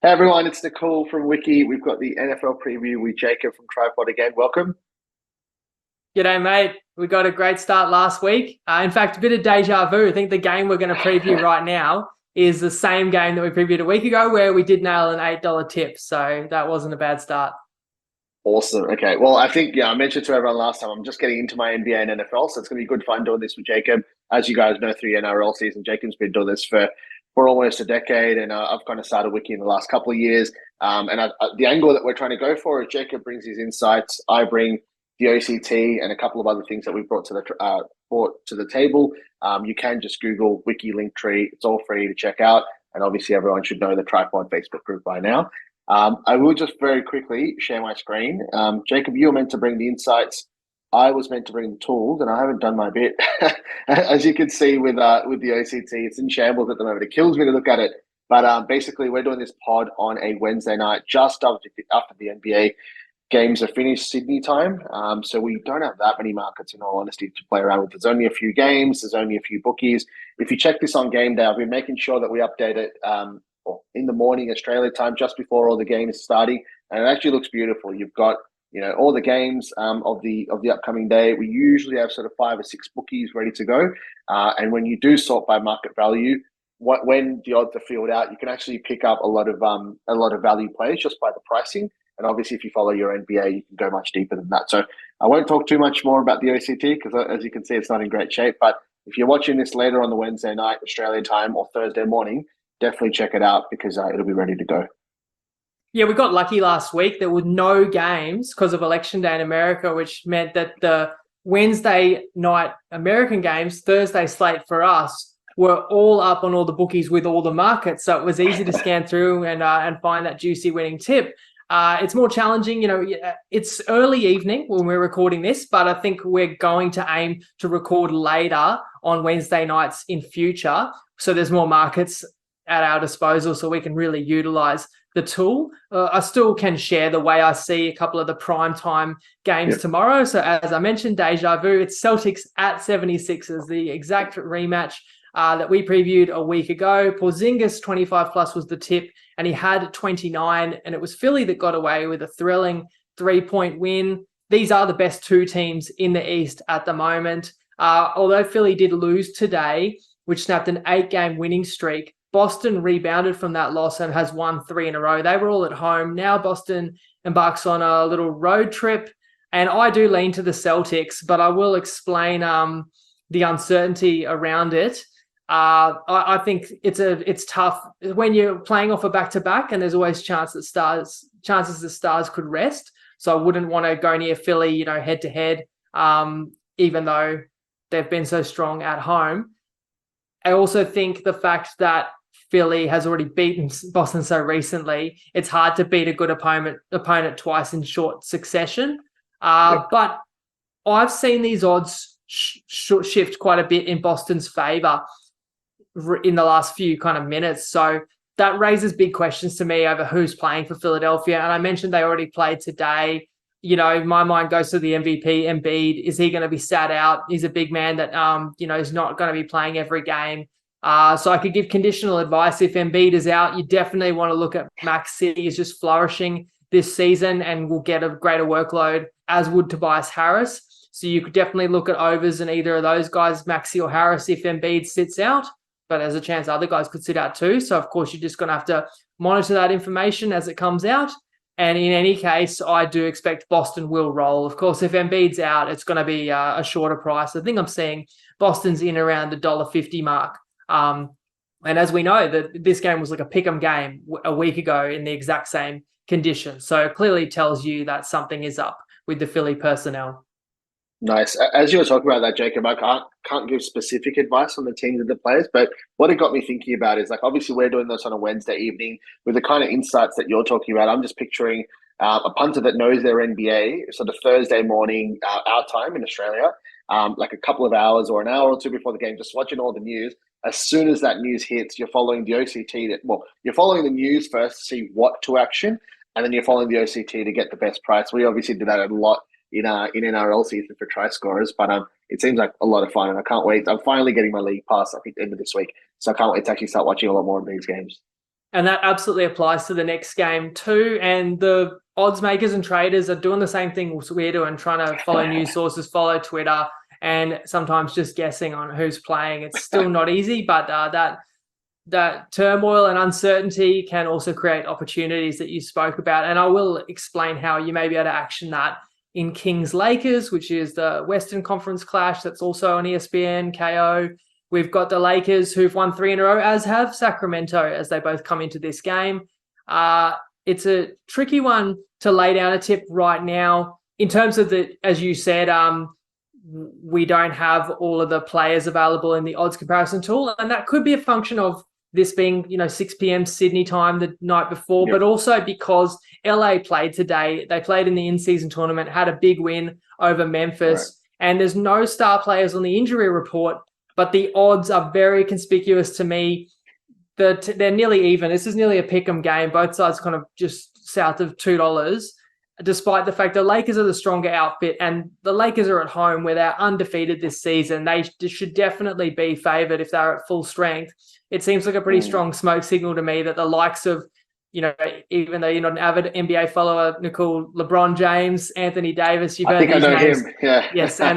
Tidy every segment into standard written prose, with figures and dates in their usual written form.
Hey everyone, it's Nakul from Wiki. We've got the NFL preview with Jacob from Trypod again. Welcome. G'day, mate. We got a great start last week. In fact, a bit of deja vu. I think the game we're going to preview right now is the same game that we previewed a week ago where we did nail an $8 tip. So that wasn't a bad start. Awesome. Okay. Well, I think, I mentioned to everyone last time, I'm just getting into my NBA and NFL. So it's going to be good fun doing this with Jacob. As you guys know, through the NRL season, Jacob's been doing this for almost a decade. And I've kind of started Wiki in the last couple of years. The angle that we're trying to go for is Jacob brings his insights. I bring the OCT and a couple of other things that we've brought to the table. You can just Google Wiki Linktree. It's all free to check out. And obviously, everyone should know the Trypod Facebook group by now. I will just very quickly share my screen. Jacob, you were meant to bring the insights. I was meant to bring the tools, and I haven't done my bit. As you can see with the OCT, it's in shambles at the moment. It kills me to look at it. But basically, we're doing this pod on a Wednesday night, just after the NBA games are finished Sydney time. So we don't have that many markets, in all honesty, to play around with. There's only a few games. There's only a few bookies. If you check this on game day, I've been making sure that we update it in the morning Australia time, just before all the games are starting, and it actually looks beautiful. You've got all the games of the upcoming day. We usually have sort of 5 or 6 bookies ready to go, and when you do sort by market value, when the odds are filled out, you can actually pick up a lot of value plays just by the pricing. And obviously, if you follow your NBA, you can go much deeper than that. So I won't talk too much more about the OCT because, as you can see, it's not in great shape. But if you're watching this later on the Wednesday night, Australian time, or Thursday morning, definitely check it out because it'll be ready to go. Yeah, we got lucky last week. There were no games because of Election Day in America, which meant that the Wednesday night American games, Thursday slate for us, were all up on all the bookies with all the markets. So it was easy to scan through and find that juicy winning tip. It's more challenging. It's early evening when we're recording this, but I think we're going to aim to record later on Wednesday nights in future. So there's more markets at our disposal so we can really utilize the tool. I still can share the way I see a couple of the prime time games tomorrow. So as I mentioned, deja vu, it's Celtics at 76ers, the exact rematch that we previewed a week ago. Porzingis 25 plus was the tip, and he had 29, and it was Philly that got away with a thrilling 3-point win. These are the best two teams in the East at the moment. Although Philly did lose today, which snapped an 8-game winning streak, Boston rebounded from that loss and has won 3 in a row. They were all at home. Now Boston embarks on a little road trip, and I do lean to the Celtics, but I will explain the uncertainty around it. I think it's tough when you're playing off a back-to-back, and there's always chances the Stars could rest. So I wouldn't want to go near Philly, head-to-head, even though they've been so strong at home. I also think the fact that Philly has already beaten Boston so recently, it's hard to beat a good opponent twice in short succession. But I've seen these odds shift quite a bit in Boston's favor in the last few kind of minutes. So that raises big questions to me over who's playing for Philadelphia. And I mentioned they already played today. My mind goes to the MVP, Embiid. Is he going to be sat out? He's a big man that, is not going to be playing every game. So I could give conditional advice. If Embiid is out, you definitely want to look at Maxey. He's just flourishing this season and will get a greater workload, as would Tobias Harris. So you could definitely look at overs in either of those guys, Maxey or Harris, if Embiid sits out. But there's a chance other guys could sit out too. So, of course, you're just going to have to monitor that information as it comes out. And in any case, I do expect Boston will roll. Of course, if Embiid's out, it's going to be a shorter price. I think I'm seeing Boston's in around the $1.50 mark. And as we know, that this game was like a pick'em game a week ago in the exact same conditions. So it clearly tells you that something is up with the Philly personnel. Nice. As you were talking about that, Jacob, I can't give specific advice on the teams and the players, but what it got me thinking about is, like, obviously we're doing this on a Wednesday evening with the kind of insights that you're talking about. I'm just picturing a punter that knows their NBA sort of Thursday morning our time in Australia, like a couple of hours or an hour or two before the game, just watching all the news. As soon as that news hits, you're following the OCT. You're following the news first to see what to action, and then you're following the OCT to get the best price. We obviously did that a lot in NRL season for try scorers, but it seems like a lot of fun, and I can't wait. I'm finally getting my league pass, I think, the end of this week, so I can't wait to actually start watching a lot more of these games. And that absolutely applies to the next game too. And the odds makers and traders are doing the same thing we're doing, trying to follow news sources, follow Twitter, and sometimes just guessing on who's playing. It's still not easy, but that turmoil and uncertainty can also create opportunities that you spoke about. And I will explain how you may be able to action that in Kings Lakers, which is the Western Conference clash that's also on ESPN, KO. We've got the Lakers who've won 3 in a row, as have Sacramento, as they both come into this game. It's a tricky one to lay down a tip right now in terms of as you said, we don't have all of the players available in the odds comparison tool. And that could be a function of this being, 6 p.m. Sydney time the night before, but also because LA played today. They played in the in-season tournament, had a big win over Memphis, and there's no star players on the injury report, but the odds are very conspicuous to me. They're nearly even. This is nearly a pick'em game. Both sides kind of just south of $2, despite the fact the Lakers are the stronger outfit, and the Lakers are at home where they're undefeated this season. They should definitely be favoured if they're at full strength. It seems like a pretty strong smoke signal to me that the likes of, even though you're not an avid NBA follower, Nakul, LeBron James, Anthony Davis, you've heard these names. Him. Yeah. Yes, and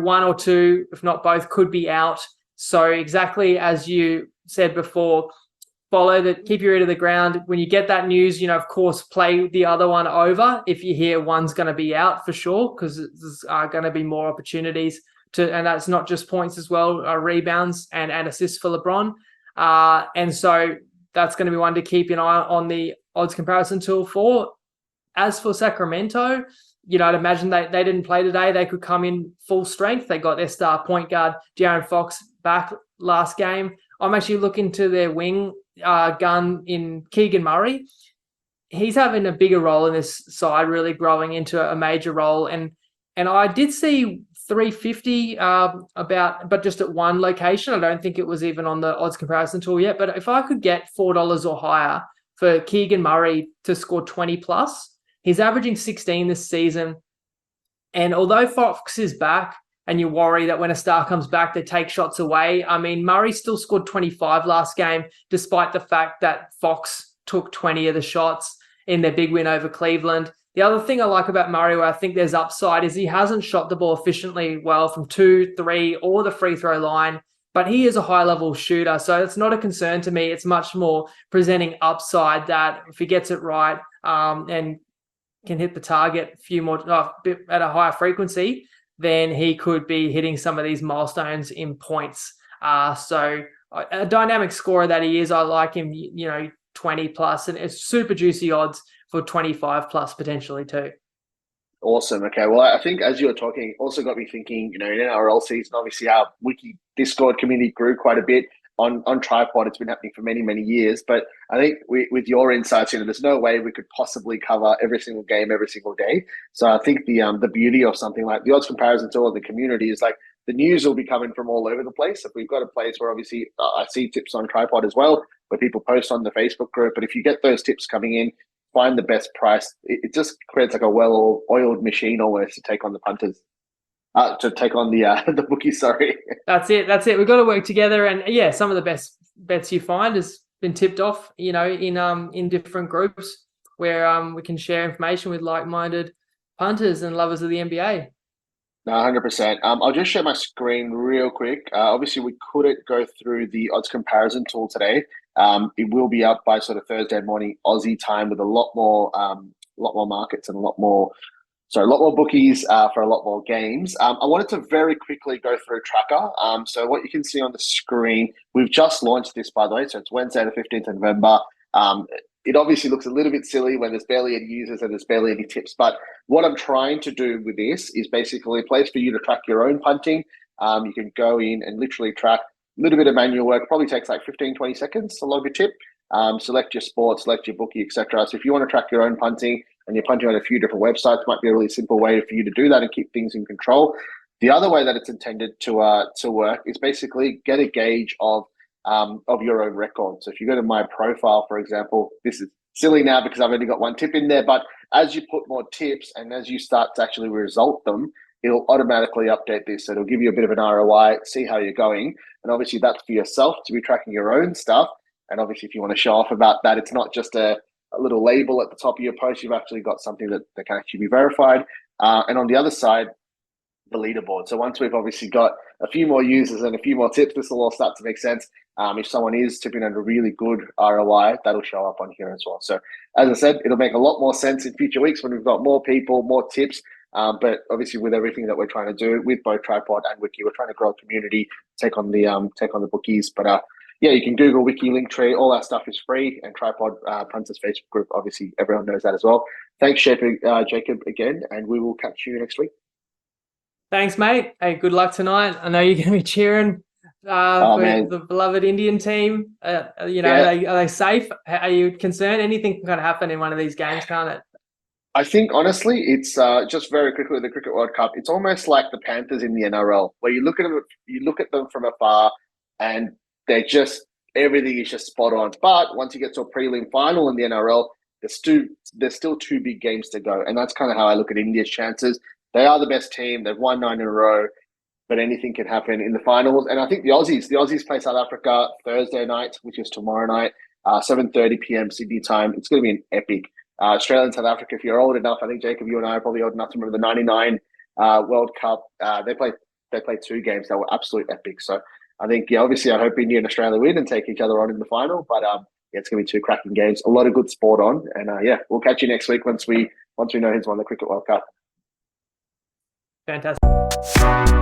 one or two, if not both, could be out. So exactly as you said before, keep your ear to the ground. When you get that news, of course, play the other one over if you hear one's going to be out for sure, because there's going to be more opportunities and that's not just points as well, rebounds and assists for LeBron. And so that's going to be one to keep an eye on the odds comparison tool for. As for Sacramento, I'd imagine they didn't play today. They could come in full strength. They got their star point guard, De'Aaron Fox, back last game. I'm actually looking to their wing gun in Keegan Murray. He's having a bigger role in this side, really growing into a major role. And I did see 350 but just at one location. I don't think it was even on the odds comparison tool yet. But if I could get $4 or higher for Keegan Murray to score 20 plus, he's averaging 16 this season. And although Fox is back, and you worry that when a star comes back, they take shots away. I mean, Murray still scored 25 last game, despite the fact that Fox took 20 of the shots in their big win over Cleveland. The other thing I like about Murray, where I think there's upside, is he hasn't shot the ball efficiently well from 2, 3, or the free throw line, but he is a high-level shooter, so it's not a concern to me. It's much more presenting upside that if he gets it right and can hit the target at a higher frequency, then he could be hitting some of these milestones in points. So a dynamic scorer that he is, I like him, 20 plus, and it's super juicy odds for 25 plus potentially too. Awesome. Okay. Well, I think as you're talking, also got me thinking, in NRL season, obviously our Wiki Discord community grew quite a bit on Trypod. It's been happening for many, many years. But I think with your insights, there's no way we could possibly cover every single game every single day. So I think the beauty of something like the odds comparison tool of the community is like the news will be coming from all over the place. If we've got a place where obviously I see tips on Trypod as well, where people post on the Facebook group. But if you get those tips coming in, find the best price. It just creates like a well-oiled machine almost to take on the punters. To take on the bookies, sorry. That's it. We've got to work together. And yeah, some of the best bets you find has been tipped off, in different groups where we can share information with like-minded punters and lovers of the NBA. No, 100%. I'll just share my screen real quick. Obviously, we couldn't go through the odds comparison tool today. It will be up by sort of Thursday morning Aussie time with a lot more markets and a lot more bookies for a lot more games. I wanted to very quickly go through Tracker. So what you can see on the screen, we've just launched this, by the way. So it's Wednesday, the 15th of November. It obviously looks a little bit silly when there's barely any users and there's barely any tips. But what I'm trying to do with this is basically a place for you to track your own punting. You can go in and literally track a little bit of manual work. Probably takes like 15, 20 seconds to log a tip. Select your sport, select your bookie, etc. So if you want to track your own punting and you're punting on a few different websites, it might be a really simple way for you to do that and keep things in control. The other way that it's intended to work is basically get a gauge of your own record. So if you go to my profile, for example, this is silly now because I've only got one tip in there, but as you put more tips and as you start to actually result them, it'll automatically update this. So it'll give you a bit of an ROI, see how you're going. And obviously that's for yourself to be tracking your own stuff. And obviously, if you want to show off about that, it's not just a little label at the top of your post. You've actually got something that can actually be verified. And on the other side, the leaderboard. So once we've obviously got a few more users and a few more tips, this will all start to make sense. If someone is tipping at a really good ROI, that'll show up on here as well. So as I said, it'll make a lot more sense in future weeks when we've got more people, more tips. But obviously, with everything that we're trying to do with both Trypod and Wicky, we're trying to grow a community, take on the bookies. But yeah, you can Google Wicky Linktree. All that stuff is free, and Trypod Punters Facebook group. Obviously, everyone knows that as well. Thanks, Jacob, again, and we will catch you next week. Thanks, mate. Hey, good luck tonight. I know you're going to be cheering for the beloved Indian team. Are they safe? Are you concerned? Anything can kind of happen in one of these games, can't it? I think, honestly, it's just very quickly, the Cricket World Cup, it's almost like the Panthers in the NRL, where you look at them from afar and everything is just spot on. But once you get to a prelim final in the NRL, there's still 2 big games to go. And that's kind of how I look at India's chances. They are the best team. They've won 9 in a row, but anything can happen in the finals. And I think the Aussies play South Africa Thursday night, which is tomorrow night, 7:30 p.m. Sydney time. It's going to be an epic. Australia and South Africa, if you're old enough, I think, Jacob, you and I are probably old enough to remember the 99 World Cup. They played 2 games that were absolute epic. So I think, obviously I hope India and Australia win and take each other on in the final. But it's going to be 2 cracking games. A lot of good sport on. And we'll catch you next week once we know who's won the Cricket World Cup. Fantastic.